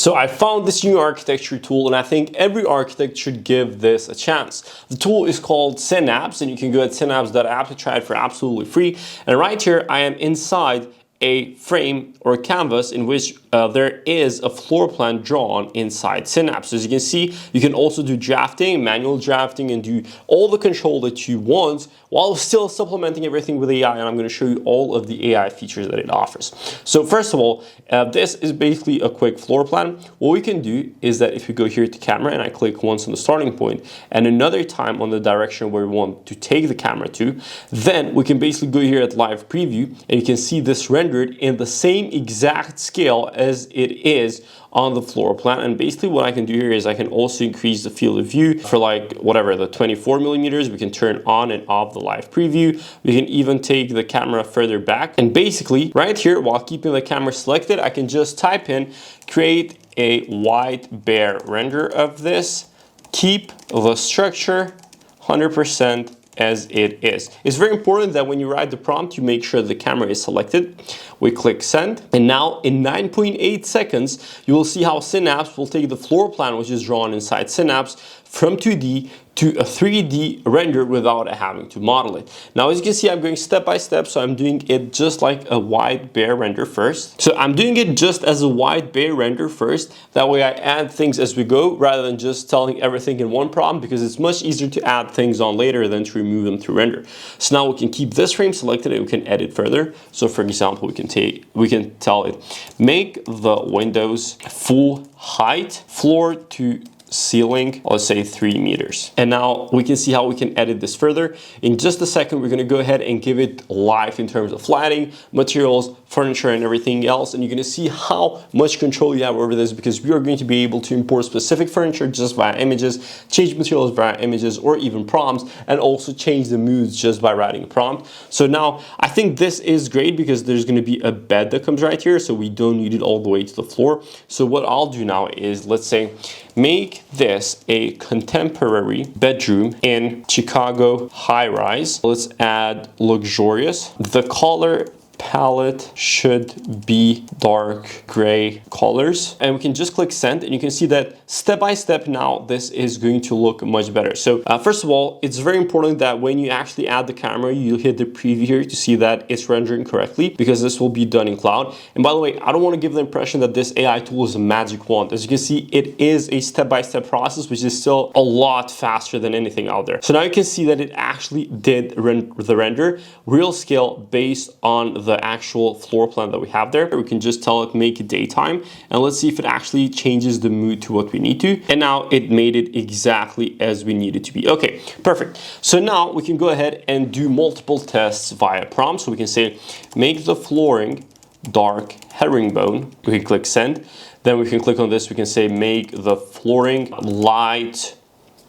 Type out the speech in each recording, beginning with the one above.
So I found this new architecture tool, and I think every architect should give this a chance. The tool is called Synaps, and you can go at synaps.app to try it for absolutely free. And right here, I am inside a frame or a canvas in which there is a floor plan drawn inside Synaps. So as you can see, you can also do drafting, manual drafting, and do all the control that you want while still supplementing everything with AI, and I'm going to show you all of the AI features that it offers. So first of all, this is basically a quick floor plan. What we can do is that if we go here to camera and I click once on the starting point and another time on the direction where we want to take the camera to, then we can basically go here at live preview and you can see this rendered in the same exact scale as it is on the floor plan. And basically what I can do here is I can also increase the field of view for like whatever, the 24 millimeters. We can turn on and off the live preview. We can even take the camera further back. And basically right here, while keeping the camera selected, I can just type in, create a white bare render of this, keep the structure 100% as it is. It's very important that when you write the prompt, you make sure the camera is selected. We click send, and now in 9.8 seconds, you will see how Synaps will take the floor plan, which is drawn inside Synaps, from 2D to a 3D render without having to model it. Now, as you can see, I'm going step by step, so I'm doing it just like a white bare render first. So I'm doing it just as a white bare render first. That way I add things as we go rather than just telling everything in one prompt, because it's much easier to add things on later than to remove them through render. So now we can keep this frame selected and we can edit further. So for example, we can tell it, make the windows full height, floor to ceiling, let's say 3 meters. And now we can see how we can edit this further. In just a second, we're going to go ahead and give it life in terms of lighting, materials, furniture, and everything else. And you're going to see how much control you have over this, because we are going to be able to import specific furniture just via images, change materials via images, or even prompts, and also change the moods just by writing a prompt. So now I think this is great because there's going to be a bed that comes right here, so we don't need it all the way to the floor. So what I'll do now is, let's say, make this a contemporary bedroom in Chicago high-rise. Let's add luxurious. The color palette should be dark gray colors, and we can just click send, and you can see that step by step now this is going to look much better. So first of all, it's very important that when you actually add the camera, you hit the preview here to see that it's rendering correctly, because this will be done in cloud. And by the way, I don't want to give the impression that this AI tool is a magic wand. As you can see, it is a step-by-step process, which is still a lot faster than anything out there. So now you can see that it actually did the render real scale based on the actual floor plan that we have there. We can just tell it make it daytime, and let's see if it actually changes the mood to what we need to. And now it made it exactly as we need it to be. Okay, perfect. So now we can go ahead and do multiple tests via prompt. So we can say make the flooring dark herringbone. We can click send. Then we can click on this. We can say make the flooring light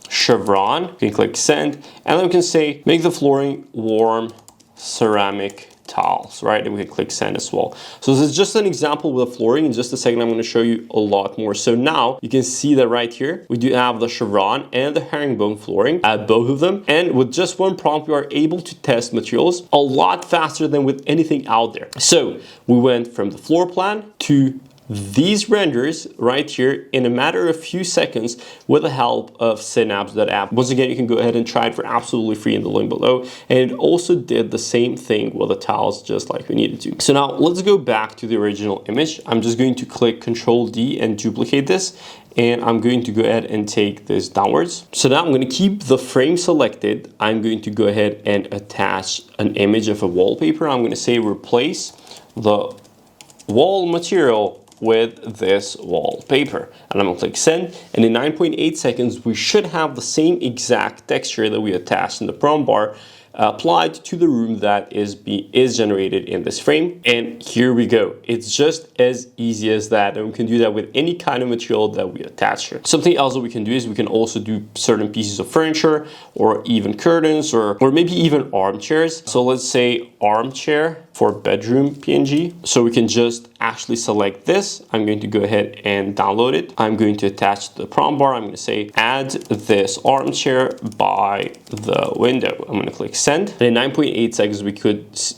chevron. We can click send, and then we can say make the flooring warm ceramic tiles, right? And we can click send as well. So this is just an example with the flooring. In just a second, I'm going to show you a lot more. So now you can see that right here, we do have the chevron and the herringbone flooring, add both of them. And with just one prompt, we are able to test materials a lot faster than with anything out there. So we went from the floor plan to these renders right here in a matter of few seconds with the help of Synaps.app. Once again, you can go ahead and try it for absolutely free in the link below. And it also did the same thing with the tiles just like we needed to. So now let's go back to the original image. I'm just going to click Ctrl D and duplicate this. And I'm going to go ahead and take this downwards. So now I'm going to keep the frame selected. I'm going to go ahead and attach an image of a wallpaper. I'm going to say replace the wall material with this wallpaper, and I'm gonna click send, and in 9.8 seconds we should have the same exact texture that we attached in the prompt bar applied to the room that is generated in this frame. And here we go. It's just as easy as that, and we can do that with any kind of material that we attach here. Something else that we can do is we can also do certain pieces of furniture, or even curtains, or maybe even armchairs. So let's say armchair for bedroom PNG. So we can just actually select this. I'm going to go ahead and download it. I'm going to attach the prompt bar. I'm going to say add this armchair by the window. I'm going to click send. send, and in 9.8 seconds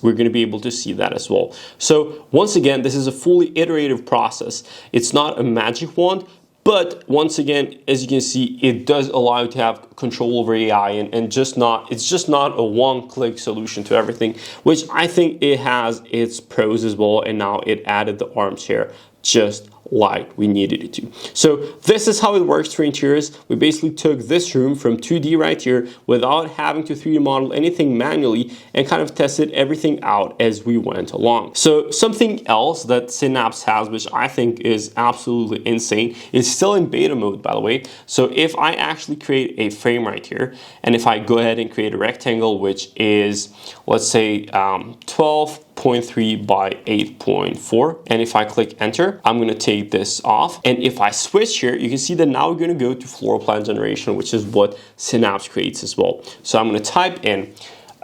we're going to be able to see that as well. So once again, this is a fully iterative process. It's not a magic wand, but once again, as you can see, it does allow you to have control over AI and it's just not a one-click solution to everything, which I think it has its pros as well. And now it added the armchair just like we needed it to. So this is how it works for interiors. We basically took this room from 2D right here without having to 3D model anything manually and kind of tested everything out as we went along. So something else that Synaps has, which I think is absolutely insane, is still in beta mode, by the way. So if I actually create a frame right here, and if I go ahead and create a rectangle, which is, let's say, 12.3 by 8.4, and if I click enter, I'm going to take this off, and if I switch here, you can see that now we're going to go to floor plan generation, which is what Synaps creates as well. So I'm going to type in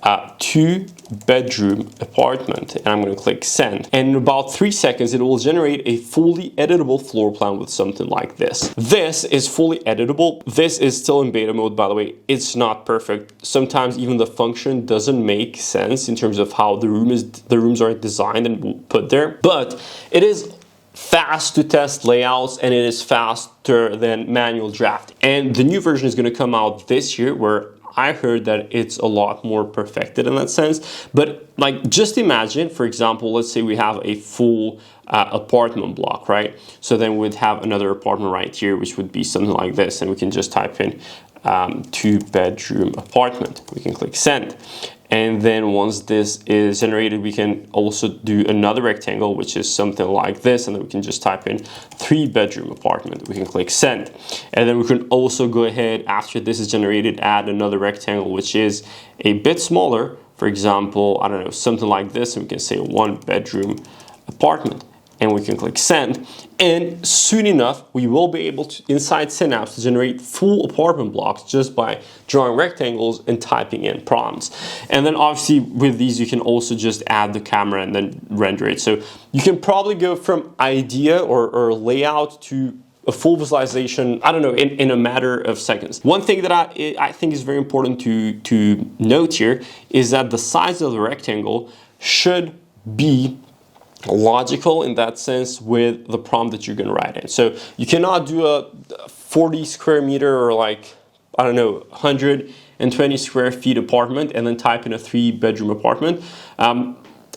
2-bedroom apartment, and I'm going to click send, and in about 3 seconds it will generate a fully editable floor plan with something like this. This is fully editable. This is still in beta mode, by the way. It's not perfect. Sometimes even the function doesn't make sense in terms of how the rooms are designed and put there, but it is fast to test layouts, and it is faster than manual draft. And the new version is going to come out this year, where I heard that it's a lot more perfected in that sense. But like, just imagine, for example, let's say we have a full apartment block, right? So then we'd have another apartment right here, which would be something like this, and we can just type in 2-bedroom apartment. We can click send. And then once this is generated, we can also do another rectangle, which is something like this. And then we can just type in 3-bedroom apartment. We can click send. And then we can also go ahead, after this is generated, add another rectangle, which is a bit smaller. For example, I don't know, something like this. And we can say 1-bedroom apartment. And we can click send, and soon enough we will be able to, inside Synaps, to generate full apartment blocks just by drawing rectangles and typing in prompts. And then obviously with these you can also just add the camera and then render it. So you can probably go from idea or layout to a full visualization, I don't know, in a matter of seconds. One thing that I think is very important to note here is that the size of the rectangle should be logical in that sense with the prompt that you're going to write in. So you cannot do a 40 square meter or like, I don't know, 120 square feet apartment and then type in a 3-bedroom apartment.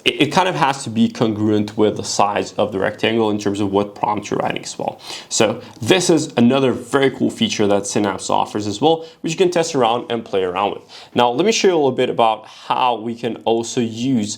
It kind of has to be congruent with the size of the rectangle in terms of what prompt you're writing as well. So this is another very cool feature that Synaps offers as well, which you can test around and play around with. Now, let me show you a little bit about how we can also use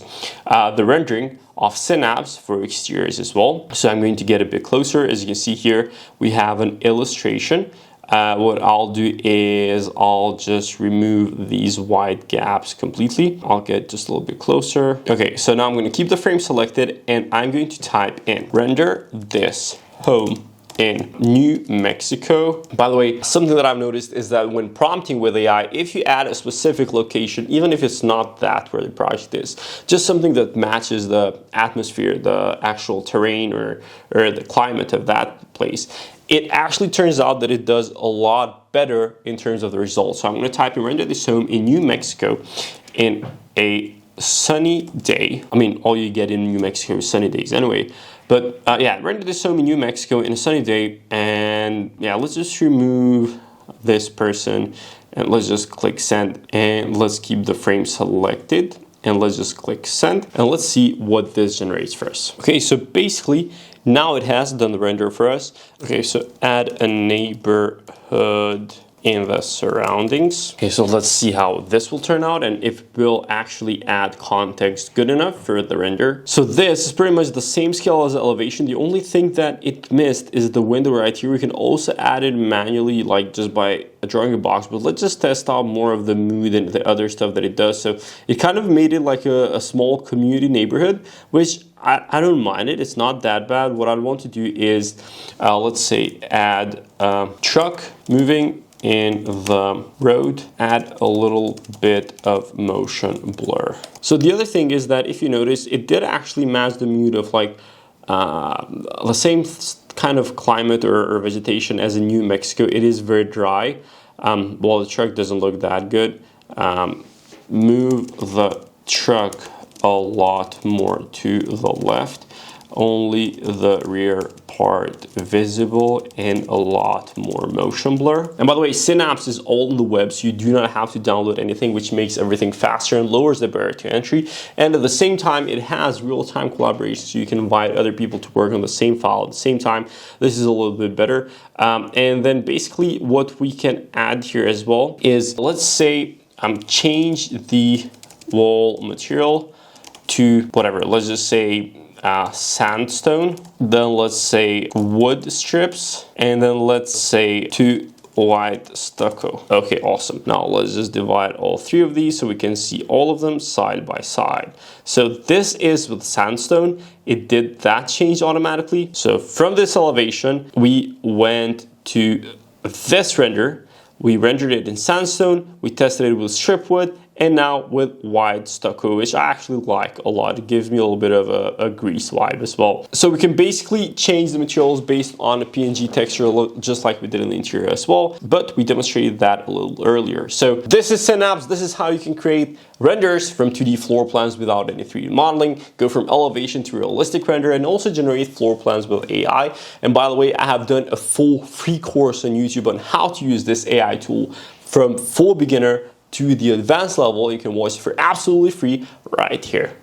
the rendering of Synaps for exteriors as well. So I'm going to get a bit closer. As you can see here, we have an illustration. What I'll do is I'll just remove these white gaps completely. I'll get just a little bit closer. Okay, so now I'm going to keep the frame selected, and I'm going to type in render this home in New Mexico. By the way, something that I've noticed is that when prompting with AI, if you add a specific location, even if it's not that where the project is, just something that matches the atmosphere, the actual terrain or the climate of that place, it actually turns out that it does a lot better in terms of the results. So I'm going to type in render this home in New Mexico in a sunny day. I mean, all you get in New Mexico is sunny days anyway. But yeah, render this home in New Mexico in a sunny day. And yeah, let's just remove this person and let's just click send, and let's keep the frame selected. And let's just click send, and let's see what this generates for us. Okay, so basically now it has done the render for us. Okay, so add a neighborhood in the surroundings. Okay, so let's see how this will turn out and if it will actually add context good enough for the render. So this is pretty much the same scale as the elevation. The only thing that it missed is the window right here. We can also add it manually, like just by drawing a box, but let's just test out more of the mood and the other stuff that it does. So it kind of made it like a small community neighborhood, which I don't mind it. It's not that bad. What I want to do is, let's say, add truck moving in the road, add a little bit of motion blur. So the other thing is that if you notice, it did actually match the mood of like the same kind of climate or vegetation as in New Mexico. It is very dry. While the truck doesn't look that good. move the truck a lot more to the left, only the rear part visible, and a lot more motion blur. And by the way, Synaps is all on the web, so you do not have to download anything, which makes everything faster and lowers the barrier to entry. And at the same time, it has real-time collaboration, so you can invite other people to work on the same file at the same time. This is a little bit better. And then basically what we can add here as well is, let's say, change the wall material to whatever, let's just say sandstone, then let's say wood strips, and then let's say to white stucco. Okay, awesome. Now let's just divide all three of these so we can see all of them side by side. So this is with sandstone. It did that change automatically. So from this elevation, we went to this render. We rendered it in sandstone, we tested it with strip wood, and now with white stucco, which I actually like a lot. It gives me a little bit of a grease vibe as well. So we can basically change the materials based on a PNG texture, just like we did in the interior as well, but we demonstrated that a little earlier. So this is Synaps. This is how you can create renders from 2D floor plans without any 3D modeling, go from elevation to realistic render, and also generate floor plans with AI. And by the way, I have done a full free course on YouTube on how to use this AI tool from full beginner to the advanced level. You can watch for absolutely free right here.